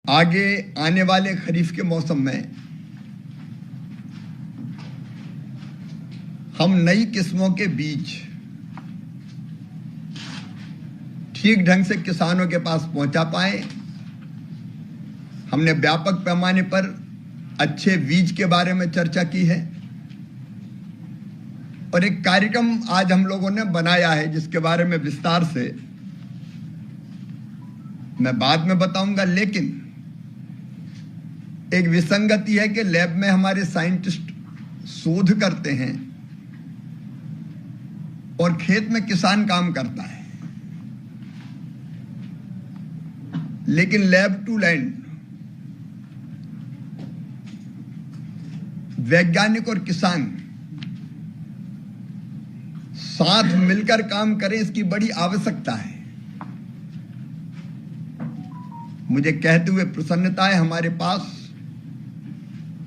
आगे आने वाले खरीफ के मौसम में हम नई किस्मों के बीज ठीक ढंग से किसानों के पास पहुंचा पाए। हमने व्यापक पैमाने पर अच्छे बीज के बारे में चर्चा की है और एक कार्यक्रम आज हम लोगों ने बनाया है जिसके बारे में विस्तार से मैं बाद में बताऊंगा। लेकिन एक विसंगति है कि लैब में हमारे साइंटिस्ट शोध करते हैं और खेत में किसान काम करता है, लेकिन लैब टू लैंड वैज्ञानिक और किसान साथ मिलकर काम करें, इसकी बड़ी आवश्यकता है। मुझे कहते हुए प्रसन्नता है, हमारे पास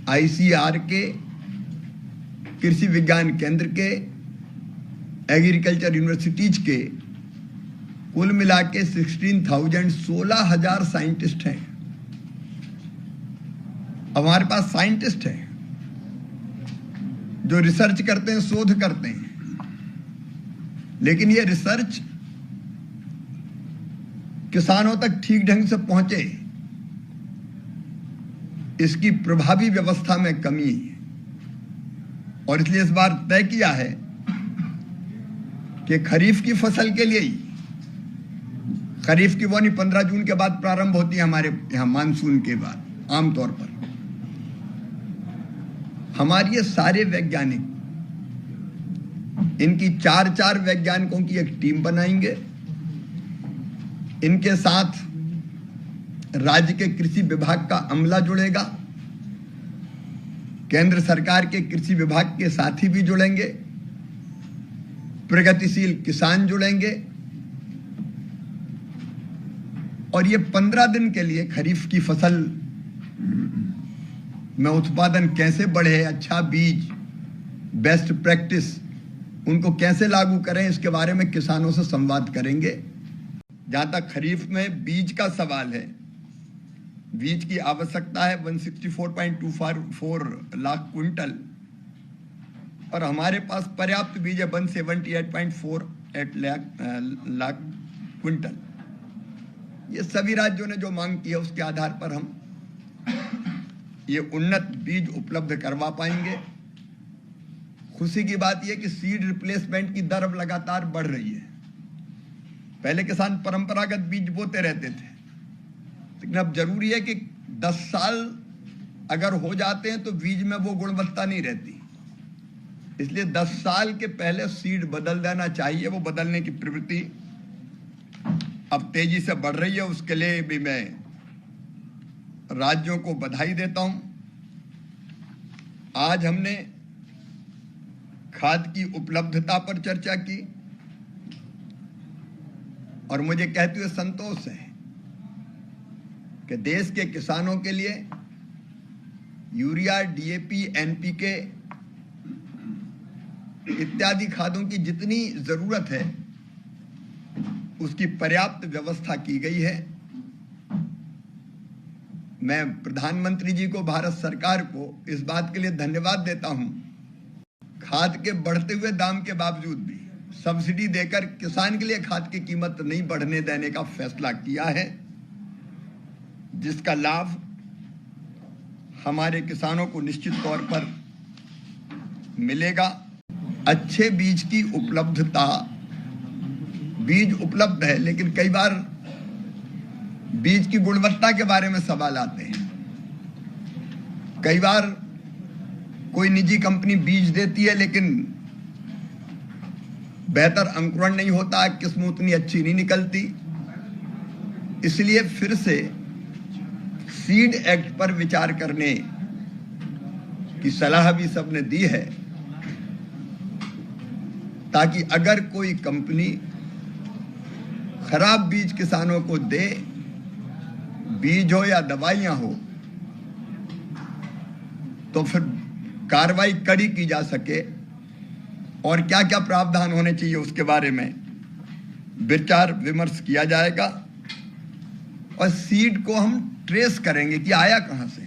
आईसीआर के, कृषि विज्ञान केंद्र के, एग्रीकल्चर यूनिवर्सिटीज के कुल मिला के 16,000 साइंटिस्ट हैं। हमारे पास साइंटिस्ट हैं जो रिसर्च करते हैं, शोध करते हैं, लेकिन ये रिसर्च किसानों तक ठीक ढंग से पहुंचे, इसकी प्रभावी व्यवस्था में कमी है। और इसलिए इस बार तय किया है कि खरीफ की फसल के लिए ही, खरीफ की बोनी 15 जून के बाद प्रारंभ होती है हमारे यहां, मानसून के बाद आमतौर पर। हमारे ये सारे वैज्ञानिक, इनकी 4 वैज्ञानिकों की एक टीम बनाएंगे। इनके साथ राज्य के कृषि विभाग का अमला जुड़ेगा, केंद्र सरकार के कृषि विभाग के साथी भी जुड़ेंगे, प्रगतिशील किसान जुड़ेंगे और ये 15 दिन के लिए खरीफ की फसल में उत्पादन कैसे बढ़े, अच्छा बीज, बेस्ट प्रैक्टिस, उनको कैसे लागू करें, इसके बारे में किसानों से संवाद करेंगे। जहां तक खरीफ में बीज का सवाल है, बीज की आवश्यकता है 164.24 लाख क्विंटल और हमारे पास पर्याप्त बीज है 178.48 लाख क्विंटल। ये सभी राज्यों ने जो मांग की है उसके आधार पर हम ये उन्नत बीज उपलब्ध करवा पाएंगे। खुशी की बात यह कि सीड रिप्लेसमेंट की दर अब लगातार बढ़ रही है। पहले किसान परंपरागत बीज बोते रहते थे, लेकिन अब जरूरी है कि 10 साल अगर हो जाते हैं तो बीज में वो गुणवत्ता नहीं रहती, इसलिए 10 साल के पहले सीड बदल देना चाहिए। वो बदलने की प्रवृत्ति अब तेजी से बढ़ रही है, उसके लिए भी मैं राज्यों को बधाई देता हूं। आज हमने खाद की उपलब्धता पर चर्चा की और मुझे कहते हुए संतोष है कि देश के किसानों के लिए यूरिया, डीएपी, एनपीके इत्यादि खादों की जितनी जरूरत है उसकी पर्याप्त व्यवस्था की गई है। मैं प्रधानमंत्री जी को, भारत सरकार को इस बात के लिए धन्यवाद देता हूं, खाद के बढ़ते हुए दाम के बावजूद भी सब्सिडी देकर किसान के लिए खाद की कीमत नहीं बढ़ने देने का फैसला किया है, जिसका लाभ हमारे किसानों को निश्चित तौर पर मिलेगा। अच्छे बीज की उपलब्धता, बीज उपलब्ध है लेकिन कई बार बीज की गुणवत्ता के बारे में सवाल आते हैं। कई बार कोई निजी कंपनी बीज देती है लेकिन बेहतर अंकुरण नहीं होता, किस्म उतनी अच्छी नहीं निकलती। इसलिए फिर से सीड एक्ट पर विचार करने की सलाह भी सबने दी है, ताकि अगर कोई कंपनी खराब बीज किसानों को दे, बीज हो या दवाइयां हो, तो फिर कार्रवाई कड़ी की जा सके और क्या क्या प्रावधान होने चाहिए उसके बारे में विचार विमर्श किया जाएगा। और सीड को हम ट्रेस करेंगे कि आया कहां से।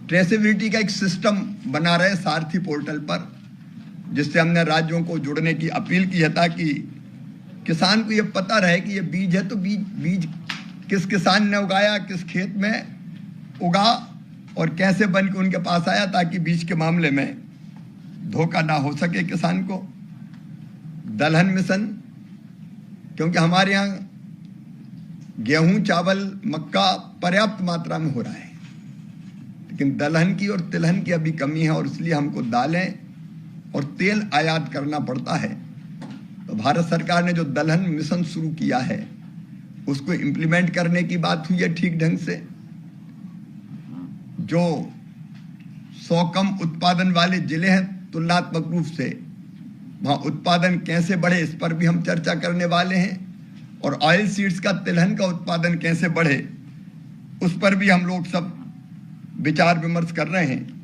ट्रेसेबिलिटी का एक सिस्टम बना रहे सारथी पोर्टल पर, जिससे हमने राज्यों को जुड़ने की अपील की है, ताकि किसान को ये पता रहे कि ये बीज है तो बीज किस किसान ने उगाया, किस खेत में उगा और कैसे बन के उनके पास आया, ताकि बीज के मामले में धोखा ना हो सके किसान को। दलहन मिशन, क्योंकि हमारे यहाँ गेहूं, चावल, मक्का पर्याप्त मात्रा में हो रहा है, लेकिन दलहन की और तिलहन की अभी कमी है, और इसलिए हमको दालें और तेल आयात करना पड़ता है। तो भारत सरकार ने जो दलहन मिशन शुरू किया है उसको इंप्लीमेंट करने की बात हुई है ठीक ढंग से। जो 100 कम उत्पादन वाले जिले हैं तुलनात्मक रूप से, वहां उत्पादन कैसे बढ़े इस पर भी हम चर्चा करने वाले हैं, और ऑयल सीड्स का, तिलहन का उत्पादन कैसे बढ़े उस पर भी हम लोग सब विचार विमर्श कर रहे हैं।